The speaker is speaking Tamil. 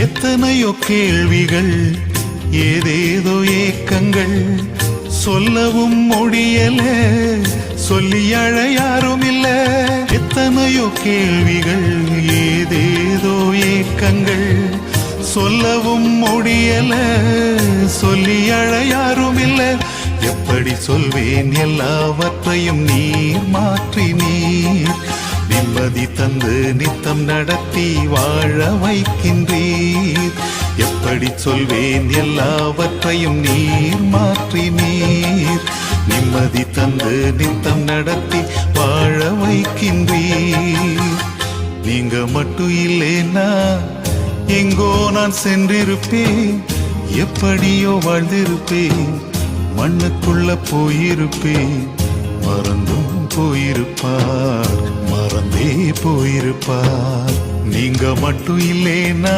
எத்தனையோ கேள்விகள், ஏதேதோ ஏக்கங்கள், சொல்லவும் முடியல, சொல்லி அழ யாரும் இல்ல. எத்தனையோ கேள்விகள், ஏதேதோ ஏக்கங்கள், சொல்லவும் முடியல, சொல்லி அழ யாரும் இல்ல. எப்படி சொல்வேன் எல்லாவற்றையும் நீர் மாற்றினீர், நிம்மதி தந்து நித்தம் நடத்தி வாழ வைக்கின்றீர். எப்படி சொல்வேன் எல்லாவற்றையும் நீர் மாற்றினீர், நிம்மதி தந்து நித்தம் நடத்தி வாழ வைக்கின்றீர். நீங்க மட்டும் இல்லைன்னா எங்கோ நான் சென்றிருப்பேன், எப்படியோ வாழ்ந்திருப்பேன், மண்ணுக்குள்ள போயிருப்பேன். மறந்தும் போயிருப்பார், மறந்தே போயிருப்பார். நீங்க மட்டும் இல்லைன்னா